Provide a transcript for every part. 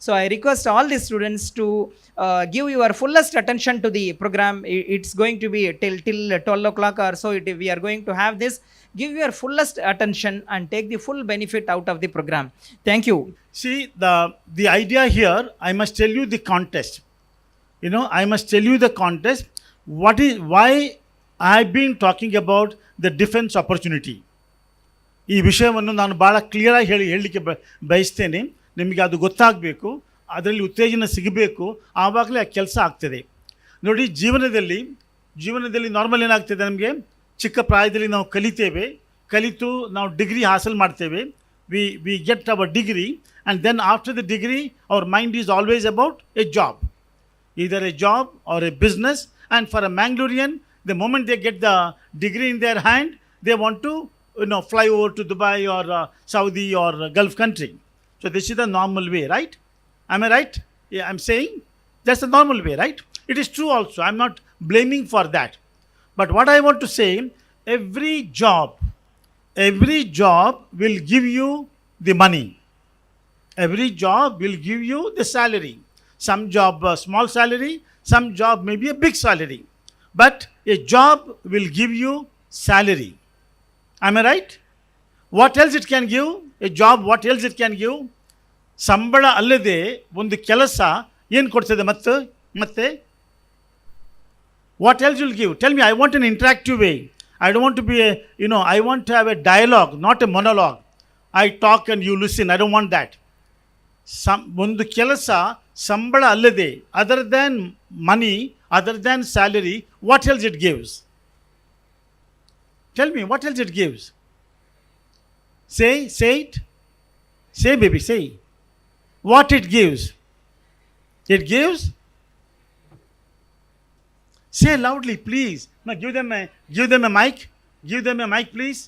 So I request all the students to give your fullest attention to the program. It's going to be till 12 o'clock or so. We are going to have this. Give your fullest attention and take the full benefit out of the program. Thank you. See, the idea here, I must tell you the context. I must tell you the context. Why I've been talking about the defense opportunity. ಈ ವಿಷಯವನ್ನು ನಾನು ಭಾಳ ಕ್ಲಿಯರಾಗಿ ಹೇಳಲಿಕ್ಕೆ ಬಯಸ್ತೇನೆ. ನಿಮಗೆ ಅದು ಗೊತ್ತಾಗಬೇಕು, ಅದರಲ್ಲಿ ಉತ್ತೇಜನ ಸಿಗಬೇಕು, ಆವಾಗಲೇ ಆ ಕೆಲಸ ಆಗ್ತದೆ. ನೋಡಿ, ಜೀವನದಲ್ಲಿ ನಾರ್ಮಲ್ ಏನಾಗ್ತದೆ, ನಮಗೆ ಚಿಕ್ಕ ಪ್ರಾಯದಲ್ಲಿ ನಾವು ಕಲಿತು ನಾವು ಡಿಗ್ರಿ ಹಾಸಲ್ ಮಾಡ್ತೇವೆ. We get our degree, and then after the degree our mind is always about a job, either a job or a business. And for a Mangalorean, the moment they get the degree in their hand, they want to fly over to Dubai or Saudi or Gulf country. So this is the normal way, right? Am I right? Yeah, I'm saying that's the normal way, right? It is true also. I'm not blaming for that. But what I want to say, every job will give you the money. Every job will give you the salary. Some job small salary, some job maybe a big salary. But a job will give you salary. Am I right? What else it can give? A job, what else it can give? ಸಂಬಳ ಅಲ್ಲದೆ ಒಂದು ಕೆಲಸ ಏನು ಕೊಡ್ತದೆ ಮತ್ತೆ what else will give? Tell me. I want an interactive way. I don't want to be I want to have a dialogue, not a monologue. I talk and you listen. I don't want that. ಒಂದು ಕೆಲಸ ಸಂಬಳ ಅಲ್ಲದೆ, other than money, other than salary, what else it gives? Tell me, what else it gives? Say it. Say, baby, say. What it gives? It gives. Say loudly, please. Now give them a mic. Give them a mic, please.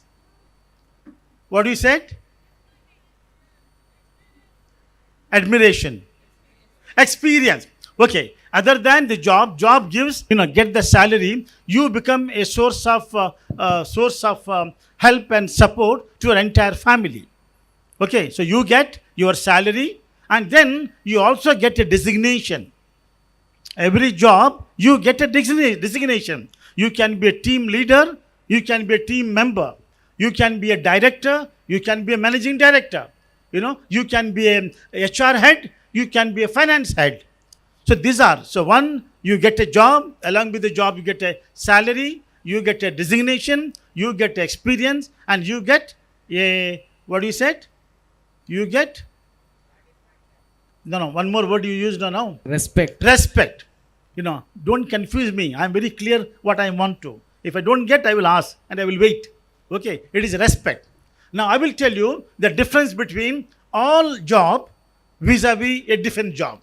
What you said? Admiration. Experience. Okay. Other than the job gives, get the salary, you become a source of help and support to your entire family. Okay. So you get your salary, and then you also get a designation. Every job, you get a designation. You can be a team leader, you can be a team member, you can be a director, you can be a managing director. You can be a HR head, you can be a finance head. So one, you get a job, along with the job you get a salary, you get a designation, you get experience, and you get what you said? You get, no, one more word you used now. Respect. Don't confuse me. I'm very clear what I want to. If I don't get, I will ask and I will wait. Okay, it is respect. Now I will tell you the difference between all job vis-a-vis a different job.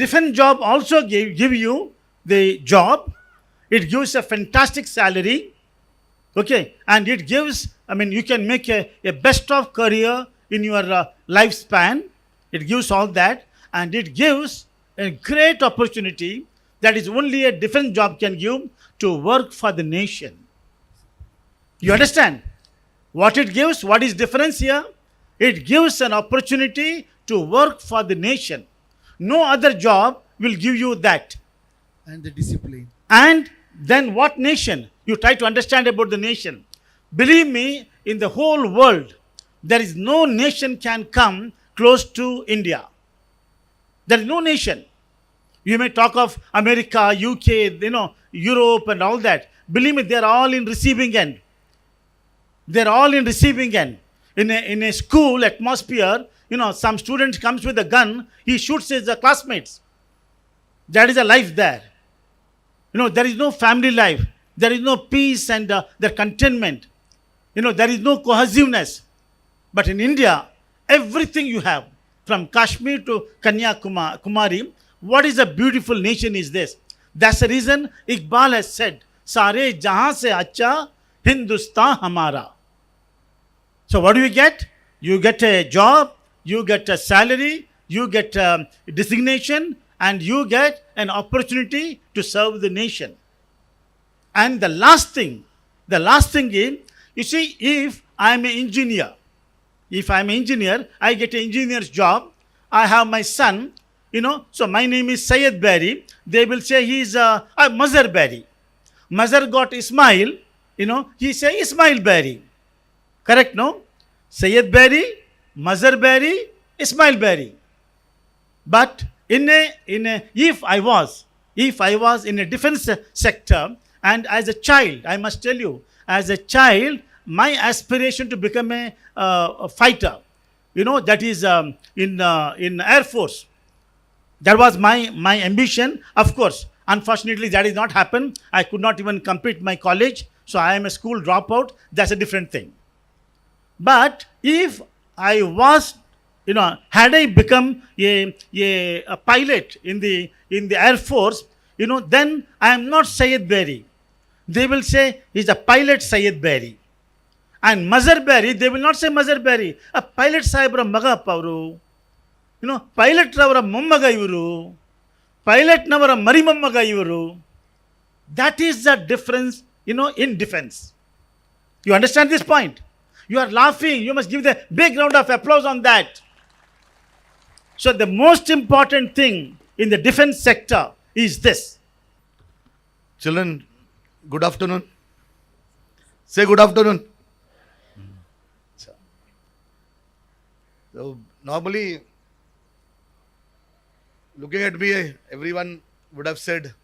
Different job also give you the job. It gives a fantastic salary. Okay, and it gives, you can make a best of career in your lifespan. It gives all that, and it gives a great opportunity that is only a different job can give, to work for the nation. You understand what it gives? What is difference here? It gives an opportunity to work for the nation. No other job will give you that. And the discipline. And then what nation? You try to understand about the nation. Believe me, in the whole world, there is no nation can come close to India. There is no nation. You may talk of America, UK, Europe and all that. Believe me, they are all in receiving end. They are all in receiving end. In a school atmosphere, some student comes with a gun, he shoots his classmates. That is a life there. There is no family life. There is no peace and the contentment. There is no cohesiveness. But in India, everything you have, from Kashmir to Kanyakumari, what is a beautiful nation is this? That's the reason Iqbal has said, "Sare jahan se acha Hindustan hamara." So what do you get? You get a job, you get a salary, you get a designation, and you get an opportunity to serve the nation. And the last thing is, you see, if I am an engineer, I get an engineer's job, I have my son, so my name is Syed Bari. They will say he is Mazhar Bari. Mazhar got Ismail, he say Ismail Bari. Correct, no? Syed Bari, Mazhar Bari, Ismail Bari. But if I was in a defense sector, and as a child, I must tell you, as a child, my aspiration to become a fighter, that is in Air Force. That was my ambition. Of course, unfortunately, that did not happen. I could not even complete my college, so I am a school dropout. That's a different thing. But if I was, had I become a pilot in the Air Force, then I am not Syed Bari. They will say he's a pilot Syed Bari. And Mazhar Bari, they will not say Mazhar Bari. A pilot Sahibra Maga Pavru. Pilot Ravara Mummaga Yuru. Pilot Navara Marimammaga Yuru. That is the difference, in defense. You understand this point? You are laughing. You must give the big round of applause on that. So the most important thing in the defense sector is this. Children, good afternoon. Say good afternoon. So normally, looking at me, everyone would have said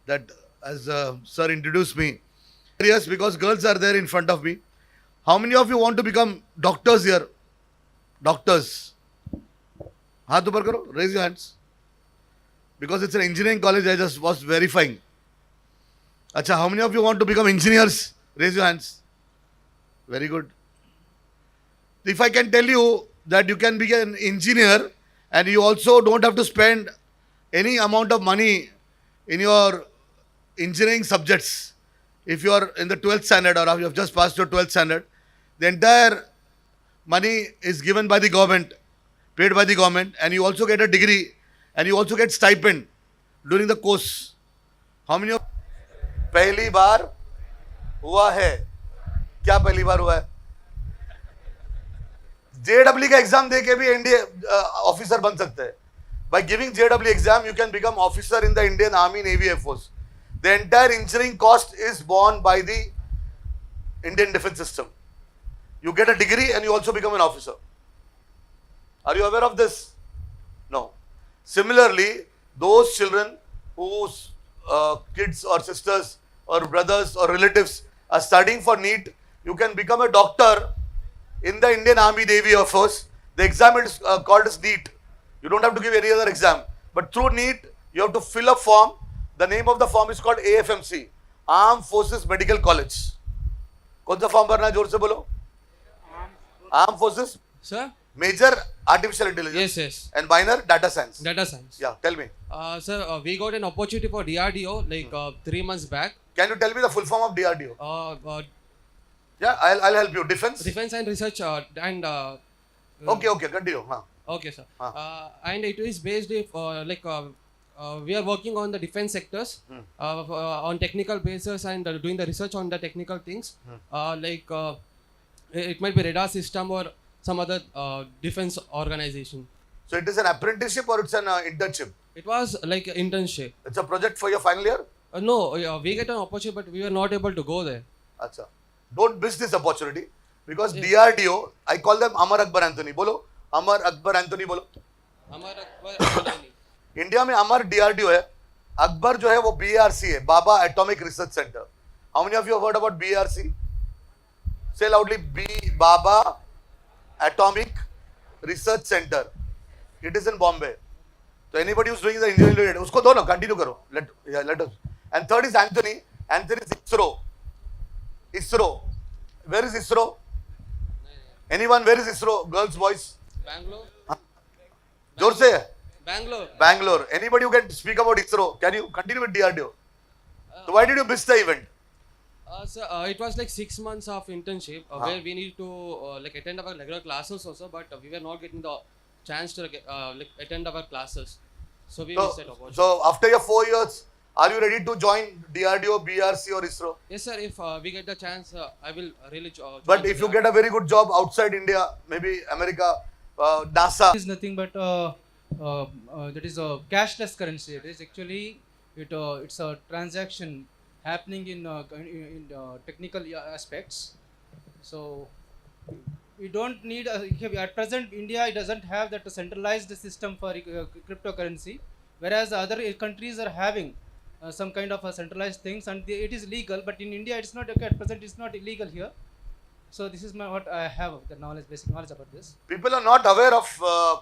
that as sir introduced me. Yes, because girls are there in front of me. How many of you want to become doctors here? Doctors. Haath upar karo. Raise your hands. Because it's an engineering college, I just was verifying. Acha, how many of you want to become engineers? Raise your hands. Very good. If I can tell you that you can be an engineer and you also don't have to spend any amount of money in your engineering subjects. If you are in the 12th standard or you have just passed your 12th standard, the entire money is given by the government, paid by the government, and you also get a degree and you also get stipend during the course. How many of पहली बार हुआ है? क्या पहली बार हुआ है? JEE का exam देके भी एनडीए ऑफिसर बन सकते हैं. By giving JEE exam, you can become officer in the Indian Army, Navy, Air Force. The entire engineering cost is borne by the Indian defense system. You get a degree and you also become an officer. Are you aware of this? No. Similarly, those children whose kids or sisters or brothers or relatives are studying for NEET, you can become a doctor in the Indian Army, Navy, Air Force. The exam is called as NEET. You don't have to give any other exam. But through NEET, you have to fill a form. The name of the form is called AFMC, Armed Forces Medical College. कौन सा form भरना है? जोर से बोलो. Armed Forces. Sir? Major Artificial Intelligence. Yes. And minor Data Science. Data science. Yeah, tell me. Sir, we got an opportunity for DRDO like 3 months back. Can you tell me the full form of DRDO? Yeah, I'll help you. Defense. Defense and Research and. Okay, continue. Huh. Okay, sir. And it is based if we are working on the defense sectors on technical basis and doing the research on the technical things. It might be radar system or some other defense organization. So it is an apprenticeship or it's an internship? It was like an internship. It's a project for your final year? No, we get an opportunity, but we were not able to go there. Acha. Don't miss this opportunity because DRDO, I call them Amar Akbar Anthony. Bolo, Amar Akbar Anthony bolo. Amar Akbar. India में अमर DRDO है. अकबर जो है वो BARC है, Bhabha atomic research centre. How many of you have heard about BARC? Say loudly, Baba Atomic Research Center. It is in Bombay. So anybody who's doing the engineering, उसको दो ना, continue करो. Let us. And third is Anthony. Anthony is ISRO. ISRO. Where is ISRO? Anyone? Where is ISRO? Girls, boys? Bangalore. जोर से. Bangalore. Anybody who can speak about ISRO? Can you continue with DRDO? So why did you miss the event? Sir, it was like 6 months of internship where we need to attend our regular classes also, but we were not getting the chance to attend our classes. So we missed that opportunity. So after your 4 years, Are you ready to join DRDO, BRC or ISRO? Yes, sir. If we get the chance, I will really join. But if you get a very good job outside India, maybe America, NASA. Is nothing but that is a cashless currency. It is actually it's a transaction happening in technical aspects. So we don't need at present India doesn't have that centralized system for cryptocurrency, whereas other countries are having some kind of a centralized things, and it is legal. But in India, it's not okay, at present. It's not illegal here. So this is what I have the knowledge, basic knowledge about this. People are not aware of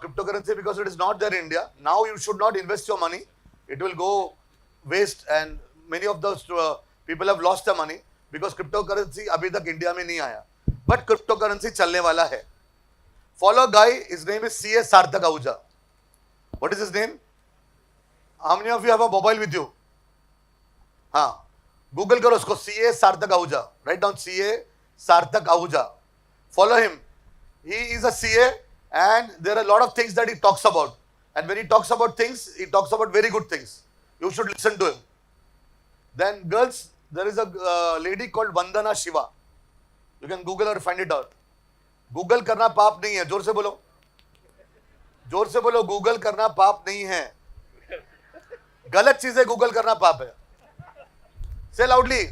cryptocurrency because it is not there in India. Now you should not invest your money. It will go waste, and many of those people have lost their money because cryptocurrency अभी तक India में नहीं आया. But cryptocurrency चलने वाला है. Follow a guy. His name is C.A. Sarthak Ahuja. What is his name? How many of you have a mobile with you? हाँ. Google करो उसको. C.A. Sarthak Ahuja. Write down C.A. Sarthak Ahuja. Follow him. He is a CA and there are a lot of things that he talks about. And when he talks about things, he talks about very good things. You should listen to him. Then girls, there is a lady called Vandana Shiva. You can Google or find it out. Google करना पाप नहीं है. जोर से बोलो. जोर से बोलो. Google करना पाप नहीं है. गलत चीजें Google करना पाप है. Say loudly.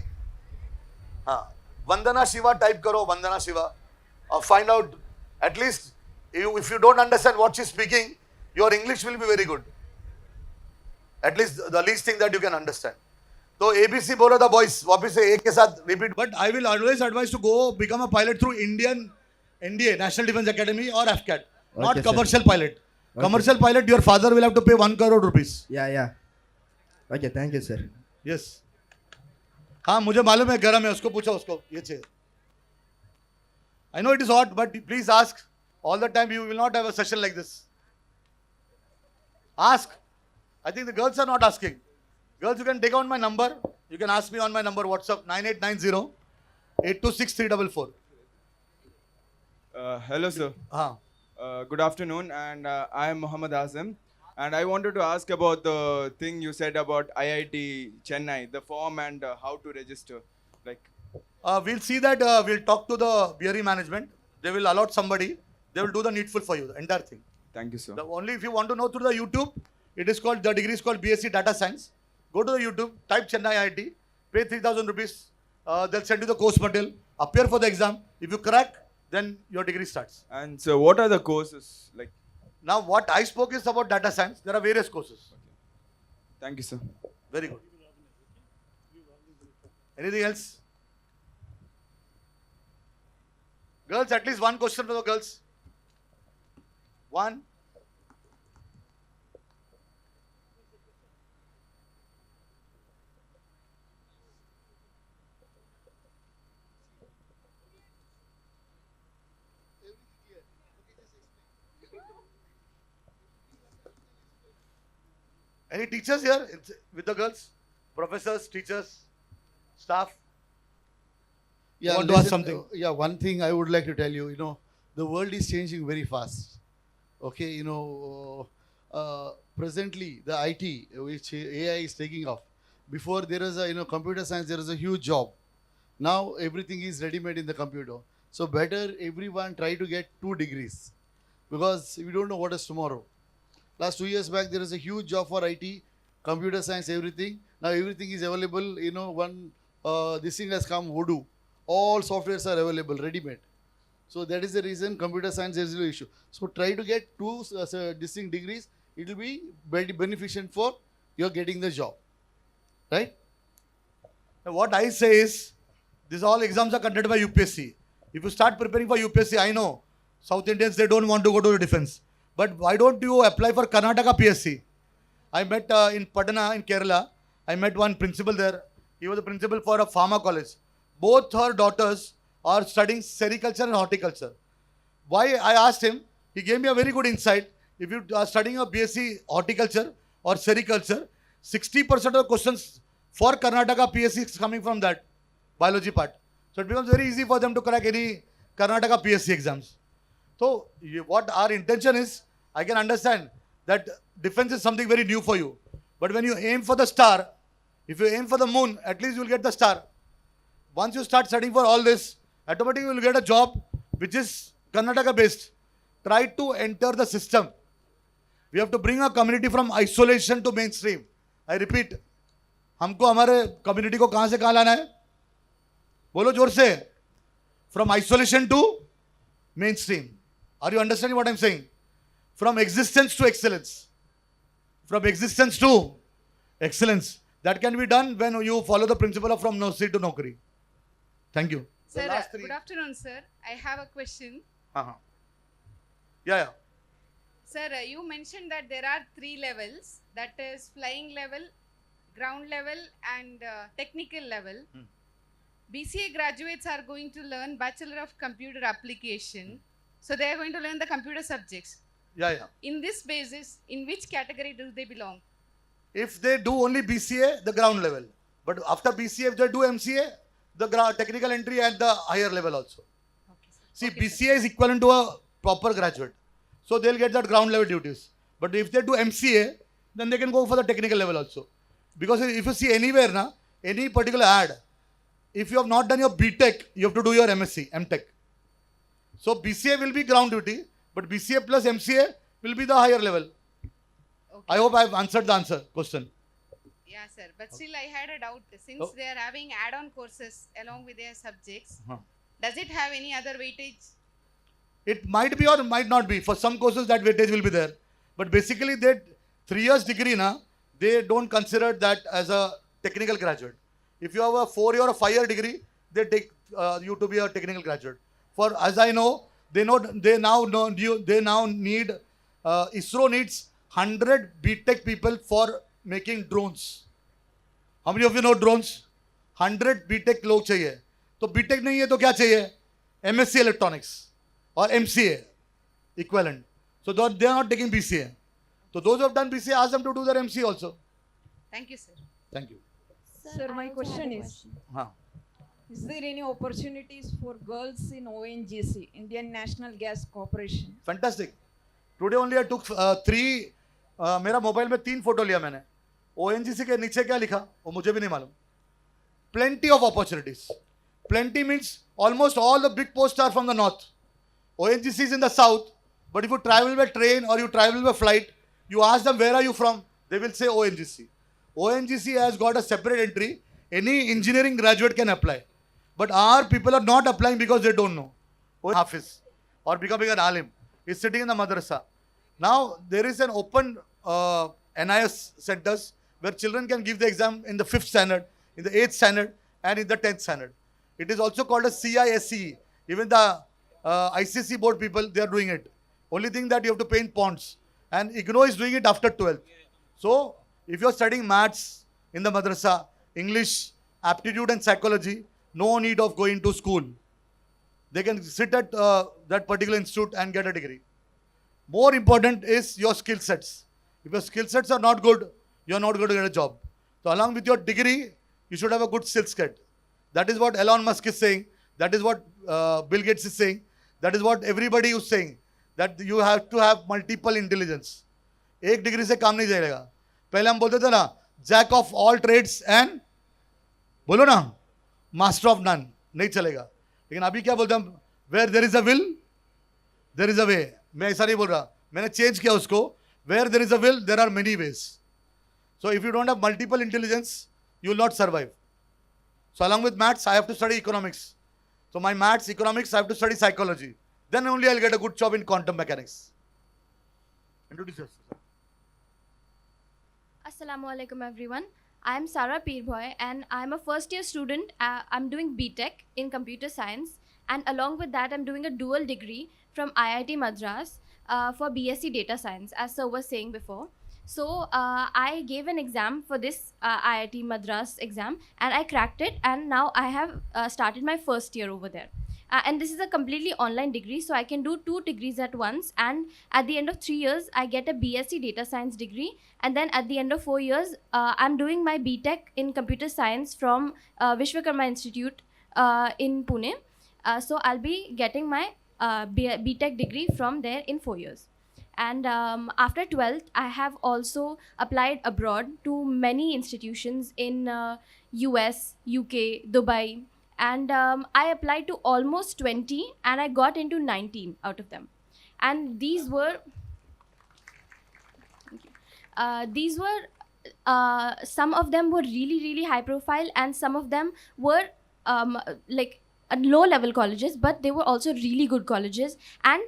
हाँ. Vandana Shiva type करो. Vandana Shiva. Or find out. At least if you don't understand what she's speaking, your English will be very good. At least the least thing that you can understand. तो ABC बोलो the boys. वापिस से एक के साथ repeat. But I will always advise to go become a pilot through NDA, National Defence Academy or AFCAT. Not Okay, commercial sir. pilot. Commercial pilot, your father will have to pay 1 crore rupees. Yeah. Okay, thank you, sir. Yes. हाँ मुझे मालूम है गरम है उसको पूछो उसको ये चाहिए. I know it is hot, but please ask. All the time you will not have a session like this. Ask. I think the girls are not asking. Girls, you can take on my number. You can ask me on my number WhatsApp 9890 826 344. Hello, sir. हाँ. Good afternoon, and I am Muhammad Azam. And I wanted to ask about the thing you said about IIT Chennai, the form and how to register. Like, We'll see that. We'll talk to the BRE management. They will allot somebody. They will do the needful for you, the entire thing. thank you, sir. The only if you want to know through the YouTube, it is called, the degree is called BSc Data Science. Go to the YouTube, type Chennai IIT, pay 3,000 rupees. They'll send you the course material. Appear for the exam. If you crack, then your degree starts. And so, what are the courses? Like, Now, what I spoke is about data science. There are various courses. thank you, sir. Very good. Anything else? Girls, at least one question for the girls. One. Any teachers here with the girls? Professors, teachers, staff? Yeah, want to ask something? Yeah, one thing I would like to tell you, the world is changing very fast. Okay, presently the IT, which AI is taking off. Before there was a, computer science, there was a huge job. Now everything is ready-made in the computer. So better everyone try to get 2 degrees because we don't know what is tomorrow. Last 2 years back, there was a huge job for IT, computer science, everything. Now everything is available. This thing has come, Voodoo. All softwares are available, ready-made. So that is the reason computer science is no issue. So try to get 2 distinct degrees. It will be very beneficial for your getting the job. Right? Now, what I say is, these all exams are conducted by UPSC. If you start preparing for UPSC, I know South Indians, they don't want to go to the defense. But why don't you apply for Karnataka PSC? I met in Patna in Kerala. I met one principal there. He was the principal for a pharma college. Both her daughters are studying sericulture and horticulture. Why I asked him, he gave me a very good insight. If you are studying a BSc horticulture or sericulture, 60% of the questions for Karnataka PSC is coming from that biology part. So it becomes very easy for them to crack any Karnataka PSC exams. So what our intention is, I can understand that defense is something very new for you. But when you aim for the star, If you aim for the moon, at least you will get the star. Once you start studying for all this, automatically you will get a job which is Karnataka based. Try to enter the system. We have to bring our community from isolation to mainstream. I repeat, हमको हमारे community को कहाँ से कहाँ लाना है? बोलो जोर से. From isolation to mainstream. Are you understanding what I'm saying? From existence to excellence. From existence to excellence. That can be done when you follow the principle of from nursery to Naukri. Thank you. Sir, last three. good afternoon, sir. I have a question. Uh-huh. Yeah. Sir, you mentioned that there are 3 levels, that is flying level, ground level and technical level. BCA graduates are going to learn Bachelor of Computer Application. So they are going to learn the computer subjects. Yeah. In this basis, in which category do they belong? If they do only BCA, the ground level. But after BCA, if they do MCA, the technical entry at the higher level also. Okay, sir. See, Okay, sir. BCA is equivalent to a proper graduate. So they'll get that ground level duties. But if they do MCA, then they can go for the technical level also. Because if you see anywhere, any particular ad, if you have not done your BTech, you have to do your MSc, MTech. So BCA will be ground duty, but BCA plus MCA will be the higher level. Okay. I hope I have answered the question. Yeah, sir. But still, I had a doubt. Since Oh. they are having add-on courses along with their subjects, Huh. does it have any other weightage? It might be or might not be. For some courses, that weightage will be there. But basically, they 3 years degree, they don't consider that as a technical graduate. If you have a 4-year or 5-year degree, they take you to be a technical graduate. For as I know, they now need ISRO needs 100 BTech people for making drones. How many of you know drones? 100 BTech लोग चाहिए. तो BTech नहीं है तो क्या चाहिए? MSc Electronics or MCA equivalent. So they are not taking BCA. So those who have done BCA, ask them to do their MC also. Thank you, sir. Thank you. Sir, my question is, Huh. is there any opportunities for girls in ONGC, Indian National Gas Corporation? Fantastic. Today only I took 3. मेरा mobile में 3 photo लिया मैंने. ONGC के नीचे क्या लिखा वो मुझे भी नहीं मालूम. Plenty of opportunities. Plenty means almost all the big posts are from the north. ONGC is in the south, but if you travel by train or you travel by flight, you ask them where are you from, they will say ONGC. ONGC has got a separate entry. Any engineering graduate can apply. But our people are not applying because they don't know. Hafiz or becoming an alim is sitting in the madrasa. Now there is an open NIS centers where children can give the exam in the 5th standard, in the 8th standard and in the 10th standard. It is also called a CISCE. Even the ICC board people, they are doing it. Only thing that you have to pay in ponds. And IGNOU is doing it after 12th. So if you are studying maths in the madrasa, English, aptitude and psychology, no need of going to school. They can sit at that particular institute and get a degree. More important is your skill sets. If your skill sets are not good, you are not going to get a job. So along with your degree, you should have a good skill set. That is what Elon Musk is saying. That is what Bill Gates is saying. That is what everybody is saying. That you have to have multiple intelligence. एक degree से काम नहीं जाएगा. पहले हम बोलते थे ना, jack of all trades and बोलो ना, मास्टर ऑफ नन. नहीं चलेगा. लेकिन अभी क्या बोलते हम, where there is a will there is a way. मैं ऐसा नहीं बोल रहा, मैंने चेंज किया उसको. Where there is a will there are many ways. So if you don't have multiple intelligence, you will not survive. So along with maths, I have to study economics. So my maths, economics, I have to study psychology. Then only I'll get a good job in quantum mechanics. Introduce yourself. Assalamualaikum everyone. I am Sarah Peerbhoy and I am a first year student. I'm doing BTech in computer science, and along with that I'm doing a dual degree from IIT Madras for BSc data science, as sir was saying before. So I gave an exam for this IIT Madras exam and I cracked it, and now I have started my first year over there. And this is a completely online degree, so I can do 2 degrees at once, and at the end of 3 years I get a BSc data science degree, and then at the end of 4 years I'm doing my BTech in computer science from Vishwakarma Institute in Pune. So I'll be getting my BTech degree from there in 4 years. And after 12th, I have also applied abroad to many institutions in US, UK, Dubai. And I applied to almost 20 and I got into 19 out of them. And these were some of them were really, really high profile, and some of them were like low level colleges, but they were also really good colleges. And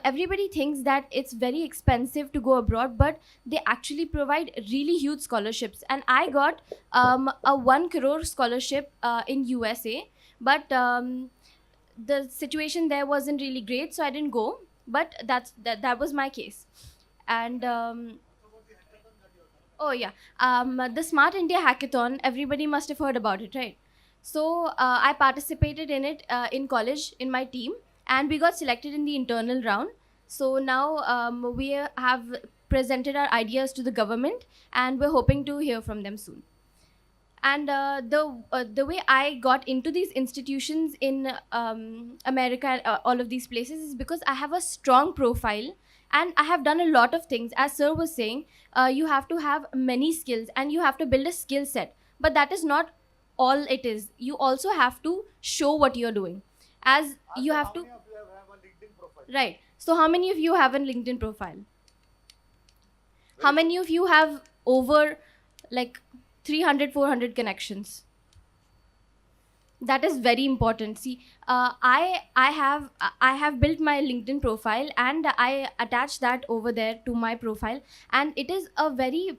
everybody thinks that it's very expensive to go abroad, but they actually provide really huge scholarships. And I got a 1 crore scholarship in USA, but the situation there wasn't really great, so I didn't go. But that was my case. And oh yeah, the Smart India Hackathon, everybody must have heard about it, right? So I participated in it in college in my team, and we got selected in the internal round. So now we have presented our ideas to the government, and we're hoping to hear from them soon. And the way I got into these institutions in America and all of these places is because I have a strong profile and I have done a lot of things. As sir was saying, you have to have many skills and you have to build a skill set. But that is not all it is. You also have to show what you're doing. As you have to. Right. So how many of you have a LinkedIn profile? How many of you have over like 300, 400 connections? That is very important. See, I have built my LinkedIn profile and I attach that over there to my profile, and it is a very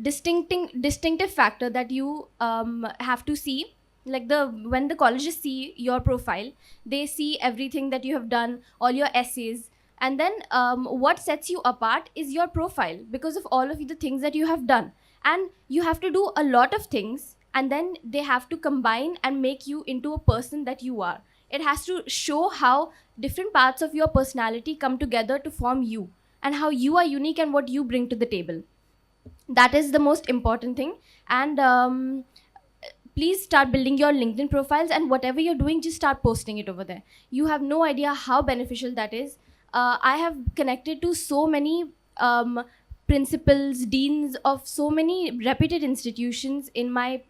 distinctive factor that you have to see. Like when the colleges see your profile, they see everything that you have done, all your essays, and then what sets you apart is your profile because of all of the things that you have done. And you have to do a lot of things, and then they have to combine and make you into a person that you are. It has to show how different parts of your personality come together to form you, and how you are unique and what you bring to the table. That is the most important thing. And please start building your LinkedIn profiles, and whatever you're doing, just start posting it over there. You have no idea how beneficial that is. I have connected to so many principals, deans of so many reputed institutions in my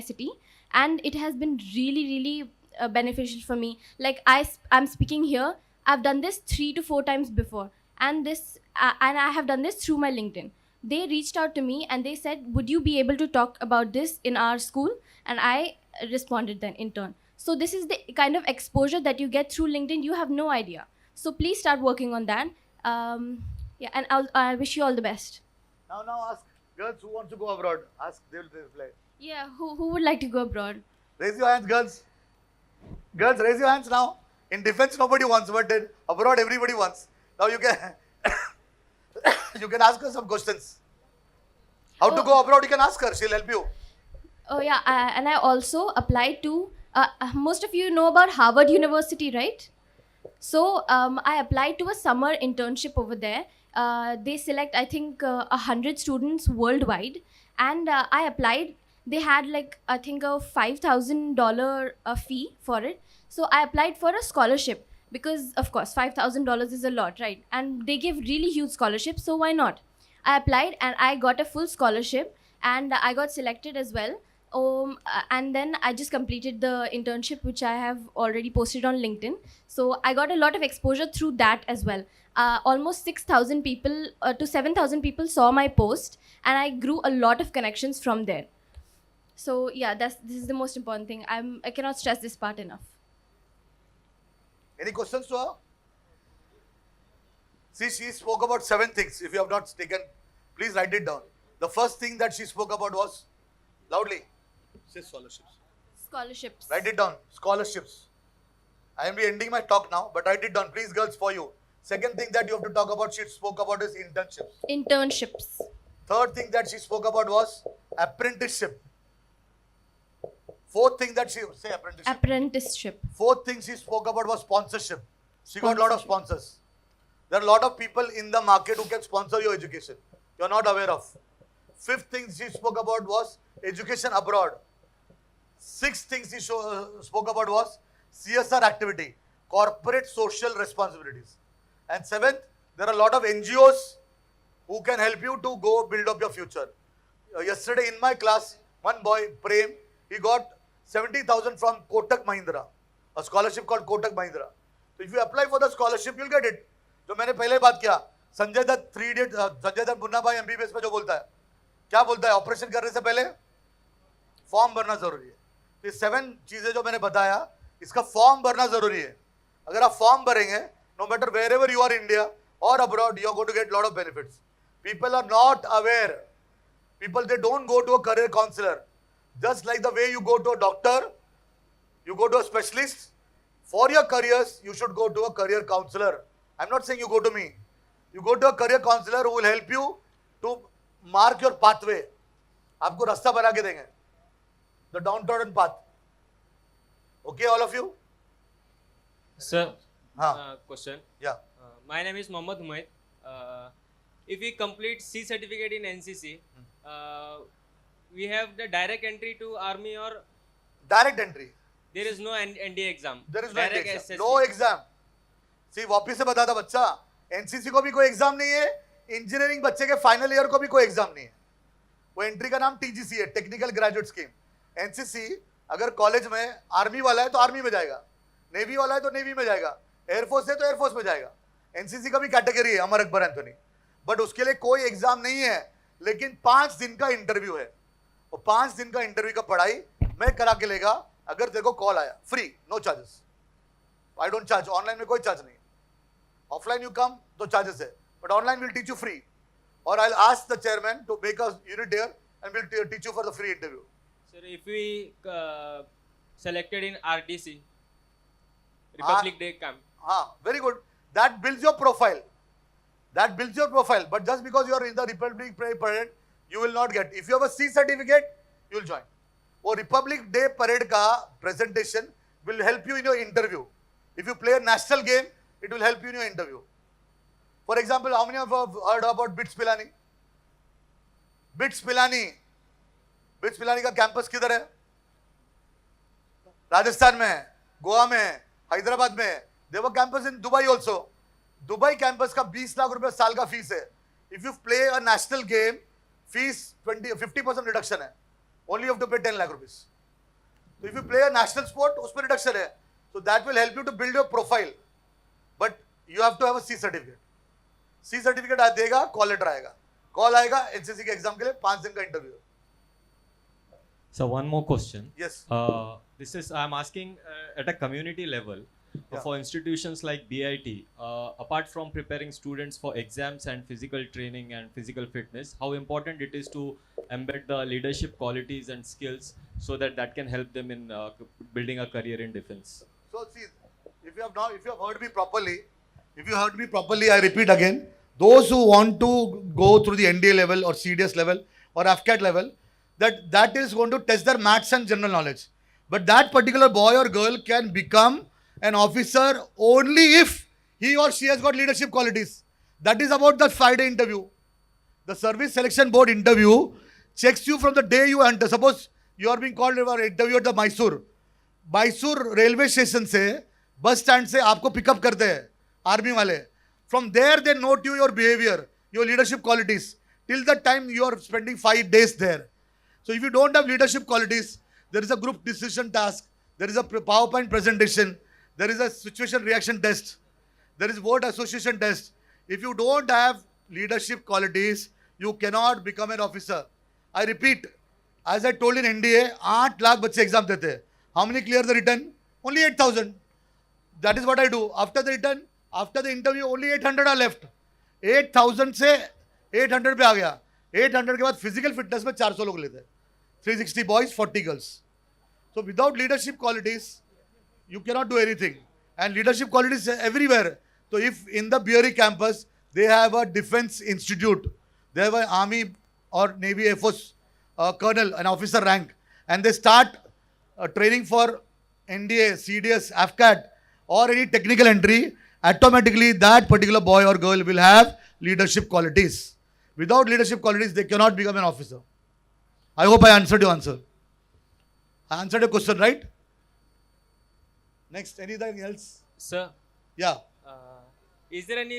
city, and it has been really, really beneficial for me. Like I'm speaking here. I've done this 3 to 4 times before, and I have done this through my LinkedIn. They reached out to me and they said, "Would you be able to talk about this in our school?" And I responded then in turn. So this is the kind of exposure that you get through LinkedIn. You have no idea. So please start working on that. Yeah, and I wish you all the best. Now ask girls who want to go abroad. Ask, they will reply. Yeah, who would like to go abroad? Raise your hands, girls. Girls, raise your hands now. In defense, nobody wants, but in abroad, everybody wants. Now you can you can ask her some questions. How to go abroad? You can ask her. She'll help you. Oh yeah, and I also applied to. Most of you know about Harvard University, right? So I applied to a summer internship over there. They select, I think, 100 students worldwide, and I applied. They had like, I think, a $5,000 fee for it. So I applied for a scholarship because, of course, $5,000 is a lot, right? And they give really huge scholarships, so why not? I applied and I got a full scholarship, and I got selected as well. And then I just completed the internship, which I have already posted on LinkedIn. So I got a lot of exposure through that as well. Almost 6,000 people to 7,000 people saw my post, and I grew a lot of connections from there. So yeah, this is the most important thing. I cannot stress this part enough. Any questions to her? See, she spoke about 7 things. If you have not taken, please write it down. The first thing that she spoke about was, loudly, say scholarships. Scholarships. Write it down. Scholarships. I am ending my talk now, but write it down. Please, girls, for you. Second thing that you have to talk about, she spoke about is internships. Internships. Third thing that she spoke about was apprenticeship. Fourth thing that she say apprenticeship. Apprenticeship. Fourth thing she spoke about was sponsorship. She got a lot of sponsors. There are a lot of people in the market who can sponsor your education. You're not aware of. Fifth thing she spoke about was education abroad. Sixth thing she spoke about was CSR activity, corporate social responsibilities. And seventh, there are a lot of NGOs who can help you to go build up your future. Yesterday in my class, one boy, Prem, he got 70,000 from Kotak Mahindra, a scholarship called Kotak Mahindra. So if you apply for the scholarship, you'll get it. जो मैंने पहले बात किया, Sanjay Dutt 3 idiot, Sanjay Dutt Munna भाई MBBS में जो बोलता है, क्या बोलता है? ऑपरेशन करने से पहले फॉर्म भरना जरूरी है. तो ये 7 चीजें जो मैंने बताया, इसका फॉर्म भरना जरूरी है. अगर आप फॉर्म भरेंगे, no matter wherever you are in India or abroad, you are going to get a lot of benefits. People are not aware. People, they don't go to a career counselor. Just like the way you go to a doctor, you go to a specialist. For your careers, you should go to a career counselor. I'm not saying you go to me. You go to a career counselor who will help you to mark your pathway. आपको रास्ता बना के देंगे. The downtrodden path. Okay, all of you? Sir, हाँ. question. Yeah. My name is Mohammad Humayt. If we complete C certificate in NCC, we have the direct entry to army or Direct entry. there is no NDA exam? There is no direct exam. SSC. No exam. See, वापिस से बता था बच्चा, NCC को भी कोई exam नहीं है, इंजीनियरिंग बच्चे के फाइनल ईयर को भी कोई एग्जाम नहीं है. वो एंट्री का नाम टीजीसी है, टेक्निकल ग्रेजुएट स्कीम. एनसीसी अगर कॉलेज में आर्मी वाला है तो आर्मी में जाएगा, नेवी वाला है तो नेवी में जाएगा, एयरफोर्स है तो एयरफोर्स में जाएगा. एनसीसी का भी कैटेगरी है अमर अकबर एंथोनी, बट उसके लिए कोई एग्जाम नहीं है, लेकिन 5 दिन का इंटरव्यू है. और 5 दिन का इंटरव्यू का पढ़ाई मैं करा के लेगा. अगर तेरे को कॉल आया, free, no charges. I don't charge. Online में कोई चार्ज नहीं. ऑफलाइन यू कम तो चार्जेस है, but online will teach you free. और I will ask the chairman to make a unit there and will teach you for the free interview. Sir, if we selected in RDC, Republic Day camp. हाँ, very good. That builds your profile. That builds your profile. But just because you are in the Republic Day parade, you will not get. If you have a C certificate, you will join. वो Republic Day parade का presentation will help you in your interview. If you play a national game, it will help you in your interview. For example, how many of you have heard about BITS Pilani? BITS Pilani. BITS Pilani का campus किधर है? राजस्थान में है, गोवा में है, हैदराबाद में है. They have a campus in Dubai also. Dubai campus का 20 लाख रुपए साल का फीस है. If you play a national game, fees 50% reduction है. Only you have to pay 10 lakh rupees. So if you play a national sport, उसमें reduction है. So that will help you to build your profile. But you have to have a C certificate. C certificate देगा, call letter आएगा. Call आएगा NCC के exam के लिए 5 दिन का interview. So one more question. Yes. This is I'm asking at a community level. For institutions like BIT, apart from preparing students for exams and physical training and physical fitness, how important it is to embed the leadership qualities and skills so that can help them in building a career in defense. So see, if you have heard me properly, I repeat again, those who want to go through the NDA level or CDS level or AFCAT level, that is going to test their maths and general knowledge. But that particular boy or girl can become an officer only if he or she has got leadership qualities. That is about the 5-day interview. The Service Selection Board interview checks you from the day you enter. Suppose you are being called for interview at the Mysore railway station से, bus stand से आपको pick up करते हैं army वाले. From there they note you your behavior, your leadership qualities till the time you are spending 5 days there. So if you don't have leadership qualities, there is a group decision task, there is a PowerPoint presentation, there is a situation reaction test, there is word association test. If you don't have leadership qualities, you cannot become an officer. I repeat, as I told in NDA, 8 lakh बच्चे exam देते हैं. How many clear the written? Only 8,000. That is what I do. After the written, after the interview, only 800 are left. 8,000 से 800 पे आ गया. 800 के बाद physical fitness में 400 लोग लेते हैं. 360 boys, 40 girls. So without leadership qualities, you cannot do anything. And leadership qualities everywhere. So if in the BRE campus, they have a defense institute, they have an army or Navy Air Force colonel, an officer rank, and they start training for NDA, CDS, AFCAT or any technical entry, automatically that particular boy or girl will have leadership qualities. Without leadership qualities, they cannot become an officer. I hope I answered your answer. I answered your question, right? Next, anything else? Sir, Yeah. is there any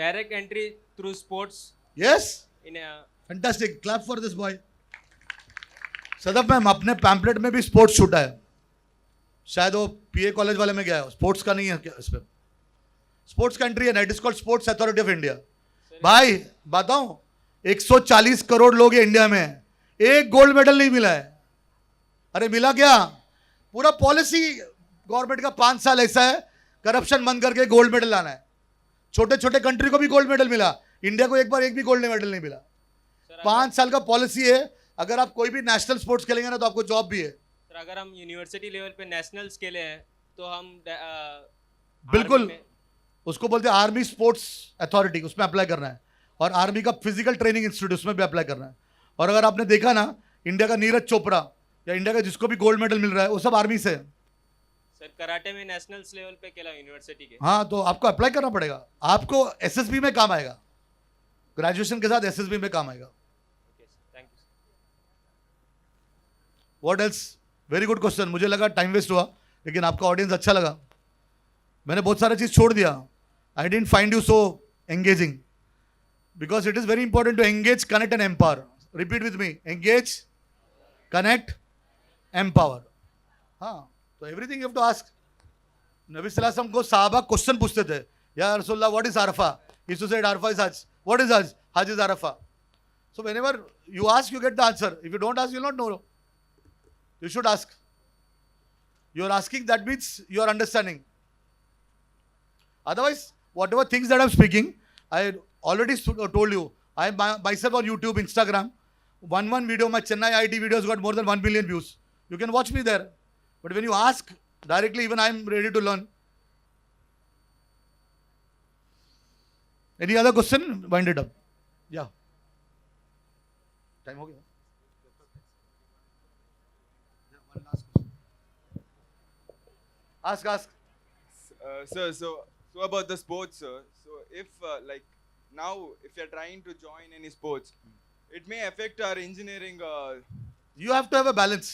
direct entry through sports Yes. in a Fantastic. Clap for this boy. Sadaf ma'am अपने pamphlet में भी sports छूटा है, शायद वो पीए college वाले में गया है, स्पोर्ट्स का नहीं है क्या इस पे? स्पोर्ट्स का एंट्री है ना, it is called sports authority of India. भाई बताऊं, 140 करोड़ लोग हैं इंडिया में, एक गोल्ड मेडल नहीं मिला है. अरे मिला क्या? पूरा पॉलिसी गवर्नमेंट का 5 साल ऐसा है, करप्शन बंद करके गोल्ड मेडल लाना है. छोटे छोटे कंट्री को भी गोल्ड मेडल मिला, इंडिया को एक बार एक भी गोल्ड मेडल नहीं मिला. 5 साल का पॉलिसी है. अगर आप कोई भी नेशनल स्पोर्ट्स खेलेंगे ना तो आपको जॉब भी है. सर अगर हम यूनिवर्सिटी लेवल पे नेशनल्स खेले हैं तो हम बिल्कुल, उसको बोलते हैं आर्मी स्पोर्ट्स अथॉरिटी, उसमें अप्लाई करना है. और आर्मी का फिजिकल ट्रेनिंग इंस्टीट्यूट, उसमें भी अप्लाई करना है. और अगर आपने देखा ना, इंडिया का नीरज चोपड़ा या इंडिया का जिसको भी गोल्ड मेडल मिल रहा है वो सब आर्मी से है. सर कराटे में नेशनल्स लेवल पे खेला यूनिवर्सिटी के. हाँ, तो आपको अप्लाई करना पड़ेगा. आपको एसएसबी में काम आएगा, ग्रेजुएशन के साथ एसएसबी में काम आएगा. Thank you. What else? Very good question. मुझे लगा टाइम वेस्ट हुआ, लेकिन आपका ऑडियंस अच्छा लगा. मैंने बहुत सारा चीज छोड़ दिया. I didn't find you so engaging, because it is very important to engage, connect and empower. Repeat with me, engage, connect, empower. हाँ, तो everything you have to ask. नबी सल्लल्लाहु अलैहि वसल्लम को साहबा क्वेश्चन पूछते थे, या रसूलुल्लाह what is Arafah? He too said Arafah is Hajj. What is Hajj? Hajj is Arafah. So whenever you ask, you get the answer. If you don't ask, you will not know. You should ask. You are asking, that means you are understanding. Otherwise, whatever things that I'm speaking, I already told you. I am myself on YouTube, Instagram. One video, my Chennai IIT videos got more than 1 billion views. You can watch me there. But when you ask directly, even I am ready to learn. Any other question? Wind it up. Yeah. Time हो गया. Ask. Sir, so about the sports, sir. So if like now, if you're trying to join any sports, it may affect our engineering. You have to have a balance.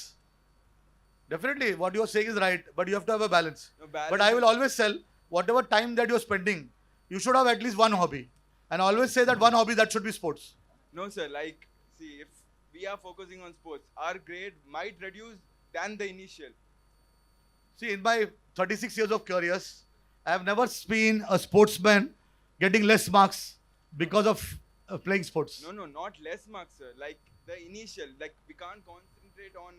Definitely, what you are saying is right, but you have to have a balance. No, balance. But I will always tell, whatever time that you are spending, you should have at least one hobby. And I always say that one hobby, that should be sports. No, sir. Like, see, if we are focusing on sports, our grade might reduce than the initial. See, in my 36 years of careers, I have never seen a sportsman getting less marks because of playing sports. No, not less marks, sir. Like the initial, like we can't concentrate on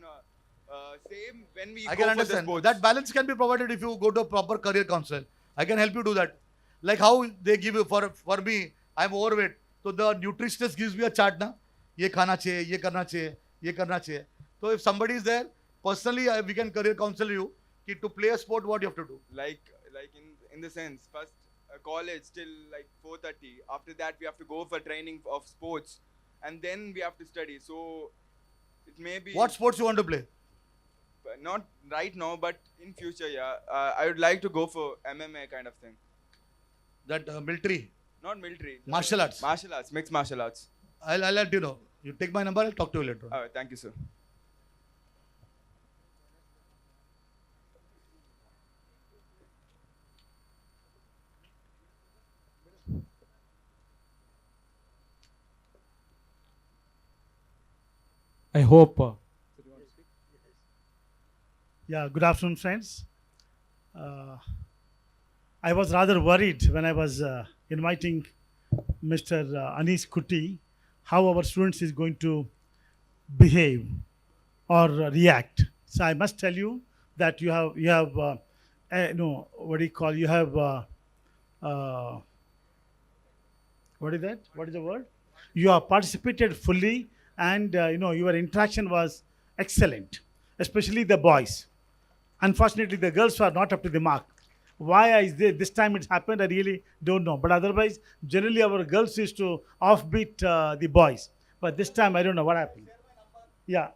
same when we I go can for the understand. sports. That balance can be provided if you go to a proper career counselor. I can help you do that. Like how they give you, for me, I'm overweight. So the nutritionist gives me a chart na. ये खाना चाहिए, ये करना चाहिए, ये करना चाहिए. So if somebody is there, personally, we can career counsel you. कि to play a sport, what you have to do. Like in the sense, first college till like 4:30. After that, we have to go for training of sports, and then we have to study. So it may be. What sports you want to play? Not right now, but in future, yeah. I would like to go for MMA kind of thing. That military. Not military. Martial arts. Martial arts, mixed martial arts. I'll let you know. You take my number, I'll talk to you later on. Thank you, sir. I hope. Yeah, good afternoon, friends. I was rather worried when I was inviting Mr. Anis Kuti, how our students is going to behave or react. So I must tell you that you have no, what do you call? You have what is that? What is the word? You have participated fully, and your interaction was excellent, especially the boys. Unfortunately, the girls were not up to the mark. Why is this time it happened, I really don't know. But otherwise, generally our girls used to offbeat the boys. But this time, I don't know what happened. Yeah.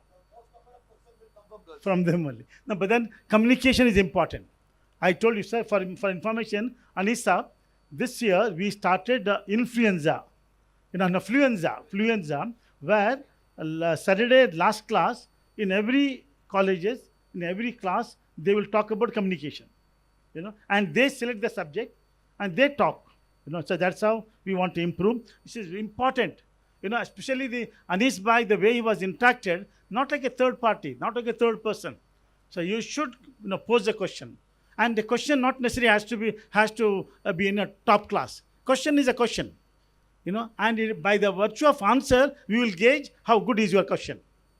From them only. No, but then communication is important. I told you, sir, for information, Anissa, this year we started influenza. Fluenza, where Saturday last class, in every colleges, in every class, they will talk about communication. And they select the subject, and they talk. So that's how we want to improve. This is important. Especially the Anis Bhai, the way he was interacted, not like a third party, not like a third person. So you should pose the question. And the question not necessarily has to be in a top class. Question is a question. And by the virtue of answer, we will gauge how good is your question.